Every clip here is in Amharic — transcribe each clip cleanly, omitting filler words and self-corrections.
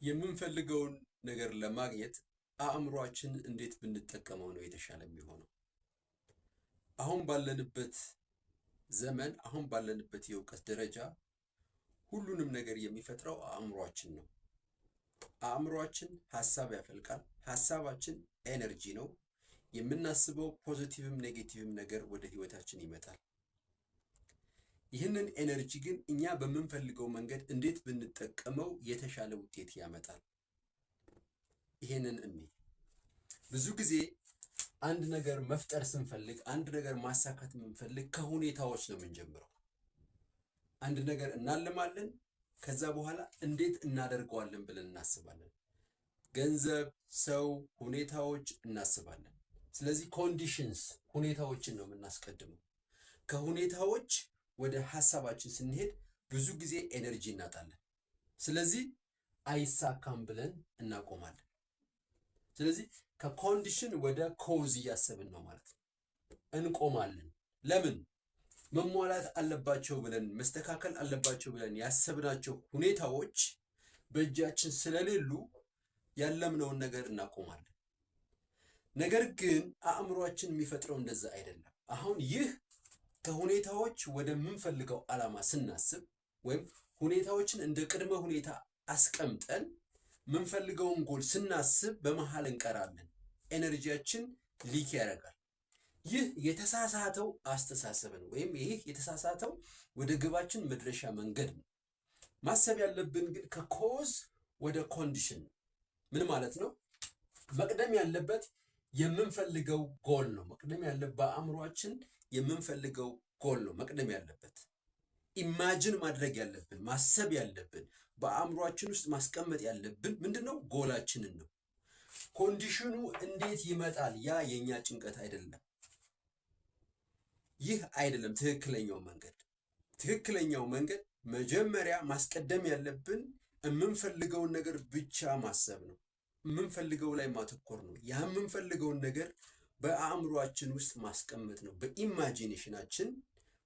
የምንፈልገውን ነገር ለማግኘት አእምሯችን እንዴት ብንጠቀመው ነው የተሻለ የሚሆነው? አሁን ባለንበት ዘመን አሁን ባለንበት የእውቀት ደረጃ ሁሉንም ነገር የሚፈጥረው አእምሯችን ነው። አእምሯችን ሐሳብ ያፈልቃል። ሐሳባችን ኤነርጂ ነው። የምናስበው ፖዚቲቭም ኔጌቲቭም ነገር ወደ ህይወታችን ይመጣል። ይህንን ኤነርጂ ግን እኛ በምንፈልገው መንገድ እንዴት ብንጠቀመው የተሻለ ውጤት ያመጣል? ይሄንን ብዙ ጊዜ አንድ ነገር መፍጠር ስንፈልግ፣ አንድ ነገር ማሳካት የምንፈልግ ከሁኔታዎች ነው የምንጀምረው። አንድ ነገር እናልማለን፣ ከዛ በኋላ እንዴት እናደርገዋለን ብለን እናስባለን። ገንዘብ፣ ሰው፣ ሁኔታዎች እናስባለን። ስለዚህ ኮንዲሽንስ ሁኔታዎችን ነው የምናስቀድመው። ከሁኔታዎች ወደ ሐሳባችን ስንሄድ ብዙ ጊዜ ኤነርጂ እናጣለን። ስለዚህ አይሳካም ብለን እናቆማለን። ስለዚህ ከኮንዲሽን ወደ ኮዝ እያሰብን ነው ማለት ነው። እንቆማለን። ለምን? መሟላት አለባቸው ብለን መስተካከል አለባቸው ብለን ያሰብናቸው ሁኔታዎች በእጃችን ስለሌሉ ያለምነውን ነገር እናቆማለን። ነገር ግን አእምሯችን የሚፈጥረው እንደዛ አይደለም። አሁን ይህ ከሁኔታዎች ወደምንፈልገው ዓላማ ስናስብ ወይም ሁኔታዎችን እንደ ቅድመ ሁኔታ አስቀምጠን ምንፈልገውን ጎል ስናስብ በመሃል እንቀራለን። ኤነርጂያችን ሊክ ያደርጋል። ይህ የተሳሳተው አስተሳሰብ ነው፣ ወይም ይህ የተሳሳተው ወደ ግባችን መድረሻ መንገድ ነው። ማሰብ ያለብን ግን ከኮዝ ወደ ኮንዲሽን። ምን ማለት ነው? መቅደም ያለበት የምንፈልገው ጎል ነው። መቅደም ያለበት በአእምሯችን የምንፈልገው ጎል ነው መቅደም ያለበት። ኢማጅን ማድረግ ያለብን፣ ማሰብ ያለብን፣ በአእምሯችን ውስጥ ማስቀመጥ ያለብን ምንድነው? ጎላችንን ነው። ኮንዲሽኑ እንዴት ይመጣል? ያ የኛ ጭንቀት አይደለም። ይህ አይደለም ትክክለኛው መንገድ። ትክክለኛው መንገድ መጀመሪያ ማስቀደም ያለብን የምንፈልገውን ነገር ብቻ ማሰብ ነው። የምንፈልገው ላይ ማተኮር ነው። ያ የምንፈልገውን ነገር በአእምሯችን ውስጥ ማስቀመጥ ነው። በኢማጂኔሽናችን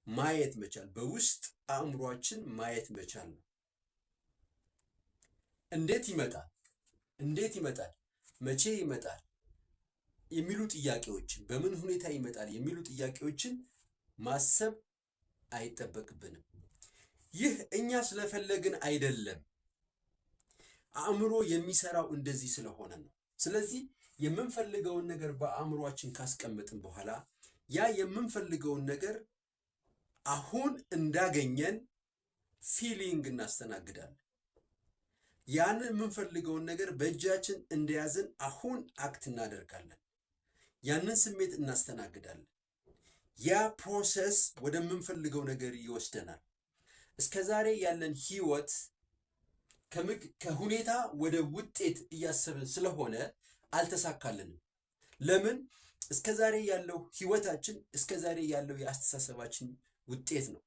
ማየት መቻል፣ በውስጥ አእምሯችን ማየት መቻል ነው። እንዴት ይመጣል? እንዴት ይመጣል? መቼ ይመጣል? የሚሉ ጥያቄዎችን፣ በምን ሁኔታ ይመጣል የሚሉ ጥያቄዎችን ማሰብ አይጠበቅብንም። ይህ እኛ ስለፈለግን አይደለም። አእምሮ የሚሰራው እንደዚህ ስለሆነ ነው። ስለዚህ የምንፈልገውን ነገር በአእምሯችን ካስቀመጥን በኋላ ያ የምንፈልገውን ነገር አሁን እንዳገኘን ፊሊንግ እናስተናግዳለን። ያንን የምንፈልገውን ነገር በእጃችን እንደያዝን አሁን አክት እናደርጋለን። ያንን ስሜት እናስተናግዳለን። ያ ፕሮሰስ ወደምንፈልገው ነገር ይወስደናል። እስከዛሬ ያለን ህይወት ከሁኔታ ወደ ውጤት እያሰብን ስለሆነ አልተሳካልንም። ለምን? እስከዛሬ ያለው ህይወታችን፣ እስከዛሬ ያለው የአስተሳሰባችን ውጤት ነው።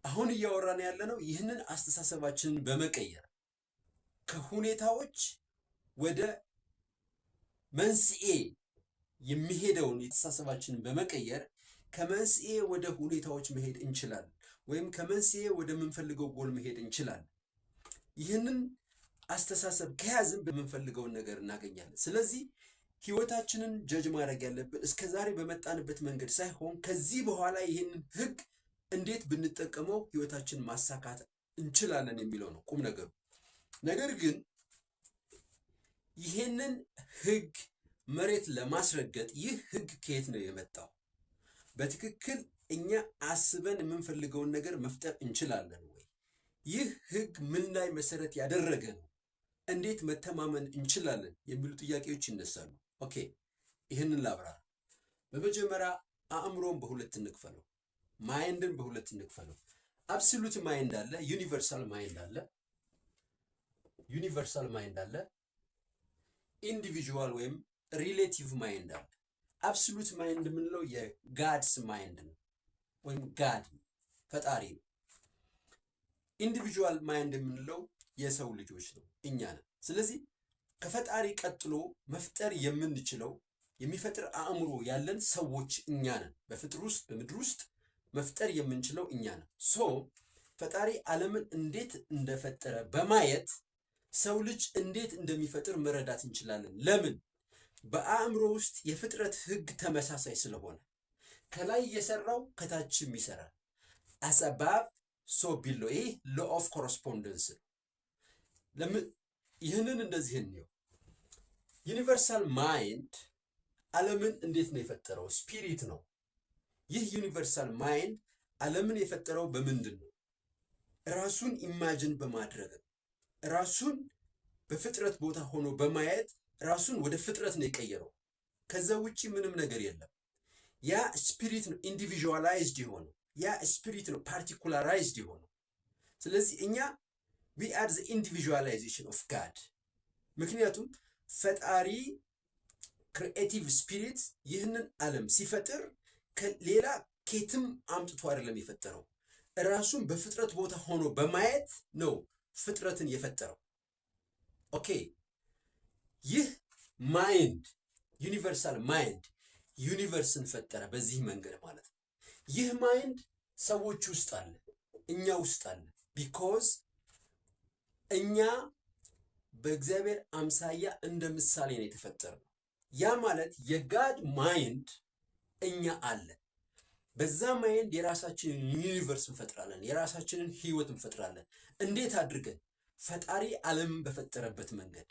አሁን እያወራን ያለነው ይህንን አስተሳሰባችንን በመቀየር ከሁኔታዎች ወደ መንስኤ የሚሄደውን የተሳሰባችንን በመቀየር ከመንስኤ ወደ ሁኔታዎች መሄድ እንችላለን፣ ወይም ከመንስኤ ወደምንፈልገው ጎል መሄድ እንችላለን። ይህንን አስተሳሰብ ከያዝን በምንፈልገውን ነገር እናገኛለን። ስለዚህ ህይወታችንን ጀጅ ማድረግ ያለብን እስከዛሬ በመጣንበት መንገድ ሳይሆን ከዚህ በኋላ ይህንን ህግ እንዴት ብንጠቀመው ህይወታችንን ማሳካት እንችላለን የሚለው ነው ቁም ነገሩ። ነገር ግን ይህንን ህግ መሬት ለማስረገጥ ይህ ህግ ከየት ነው የመጣው? በትክክል እኛ አስበን የምንፈልገውን ነገር መፍጠር እንችላለን ወይ? ይህ ህግ ምን ላይ መሰረት ያደረገ ነው? እንዴት መተማመን እንችላለን? የሚሉ ጥያቄዎች ይነሳሉ። ኦኬ፣ ይህንን ላብራራ። በመጀመሪያ አእምሮን በሁለት እንክፈለው፣ ማይንድን በሁለት እንክፈለው። አብሶሉት ማይንድ አለ፣ ዩኒቨርሳል ማይንድ አለ። ዩኒቨርሳል ማይንድ አለ፣ ኢንዲቪጁዋል ወይም ሪሌቲቭ ማይንድ አለ። አብሶሉት ማይንድ የምንለው የጋድስ ማይንድ ነው፣ ወይም ጋድ ፈጣሪ ነው። ኢንዲቪጁዋል ማይንድ የምንለው የሰው ልጆች ነው፣ እኛ ነን። ስለዚህ ከፈጣሪ ቀጥሎ መፍጠር የምንችለው የሚፈጥር አእምሮ ያለን ሰዎች እኛ ነን። በፍጥር ውስጥ በምድር ውስጥ መፍጠር የምንችለው እኛ ነን። ፈጣሪ ዓለምን እንዴት እንደፈጠረ በማየት ሰው ልጅ እንዴት እንደሚፈጥር መረዳት እንችላለን። ለምን? በአእምሮ ውስጥ የፍጥረት ህግ ተመሳሳይ ስለሆነ ከላይ የሰራው ከታችም ይሰራል። as above so below። ይህ law of correspondence ነው። ለምን ይህንን እንደዚህ ነው? ዩኒቨርሳል ማይንድ ዓለምን እንዴት ነው የፈጠረው? ስፒሪት ነው። ይህ ዩኒቨርሳል ማይንድ ዓለምን የፈጠረው በምንድን ነው? ራሱን ኢማጂን በማድረግ ራሱን በፍጥረት ቦታ ሆኖ በማየት ራሱን ወደ ፍጥረት ነው የቀየረው። ከዛ ውጪ ምንም ነገር የለም። ያ ስፒሪት ነው ኢንዲቪዥዋላይዝድ የሆነው። ያ ስፒሪት ነው ፓርቲኩላራይዝድ የሆነው። ስለዚህ እኛ we are the individualization of God። ምክንያቱም ፈጣሪ ክሪኤቲቭ ስፒሪት ይህንን ዓለም ሲፈጥር ከሌላ ኬትም አምጥቶ አይደለም የፈጠረው። ራሱን በፍጥረት ቦታ ሆኖ በማየት ነው ፍጥረትን የፈጠረው። ኦኬ፣ ይህ ማይንድ ዩኒቨርሳል ማይንድ ዩኒቨርስን ፈጠረ በዚህ መንገድ ማለት ነው። ይህ ማይንድ ሰዎች ውስጥ አለ፣ እኛ ውስጥ አለ። ቢኮዝ እኛ በእግዚአብሔር አምሳያ እንደ ምሳሌ ነው የተፈጠረው። ያ ማለት የጋድ ማይንድ እኛ አለ። በዛ ማይንድ የራሳችንን ዩኒቨርስ እንፈጥራለን፣ የራሳችንን ህይወት እንፈጥራለን። እንዴት አድርገን? ፈጣሪ ዓለምን በፈጠረበት መንገድ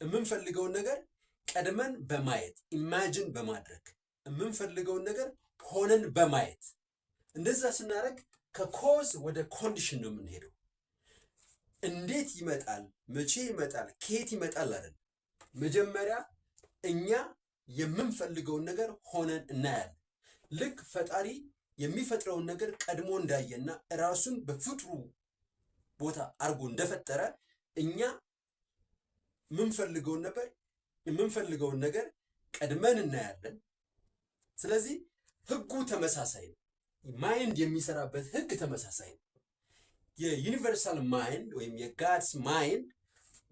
የምንፈልገውን ነገር ቀድመን በማየት ኢማጂን በማድረግ የምንፈልገውን ነገር ሆነን በማየት እንደዛ ስናደርግ ከኮዝ ወደ ኮንዲሽን ነው የምንሄደው። እንዴት ይመጣል? መቼ ይመጣል? ከየት ይመጣል? አይደል። መጀመሪያ እኛ የምንፈልገውን ነገር ሆነን እናያለን። ልክ ፈጣሪ የሚፈጥረውን ነገር ቀድሞ እንዳየና ራሱን በፍጥሩ ቦታ አድርጎ እንደፈጠረ እኛ የምንፈልገውን ነገር ቀድመን እናያለን። ስለዚህ ህጉ ተመሳሳይ ነው። ማይንድ የሚሰራበት ህግ ተመሳሳይ ነው። የዩኒቨርሳል ማይንድ ወይም የጋድስ ማይንድ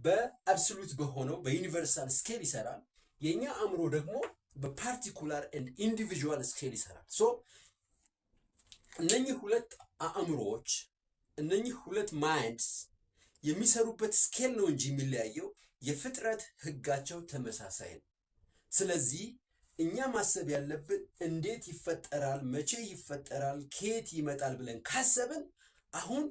በአብሶሉት በሆነው በዩኒቨርሳል ስኬል ይሰራል። የኛ አእምሮ ደግሞ በፓርቲኩላር ኤንድ ኢንዲቪዥዋል ስኬል ይሰራል። ሶ እነኚህ ሁለት አእምሮዎች እነኚህ ሁለት ማይንድስ የሚሰሩበት ስኬል ነው እንጂ የሚለያየው የፍጥረት ህጋቸው ተመሳሳይ ነው። ስለዚህ እኛ ማሰብ ያለብን እንዴት ይፈጠራል፣ መቼ ይፈጠራል፣ ከየት ይመጣል ብለን ካሰብን አሁን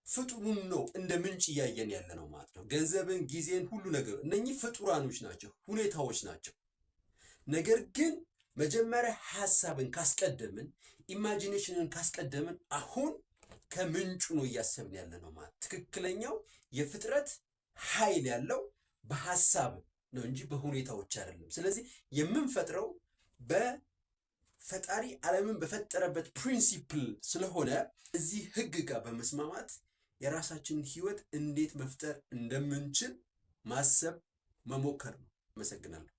ፍጡሩን ነው እንደ ምንጭ እያየን ያለ ነው ማለት ነው። ገንዘብን፣ ጊዜን፣ ሁሉ ነገር እነኚህ ፍጡራኖች ናቸው፣ ሁኔታዎች ናቸው። ነገር ግን መጀመሪያ ሐሳብን ካስቀደምን፣ ኢማጂኔሽንን ካስቀደምን አሁን ከምንጩ ነው እያሰብን ያለ ነው ማለት። ትክክለኛው የፍጥረት ኃይል ያለው በሐሳብ ነው እንጂ በሁኔታዎች አይደለም። ስለዚህ የምንፈጥረው በፈጣሪ ዓለምን በፈጠረበት ፕሪንሲፕል ስለሆነ እዚህ ህግ ጋር በመስማማት የራሳችንን ህይወት እንዴት መፍጠር እንደምንችል ማሰብ መሞከር ነው። አመሰግናለሁ።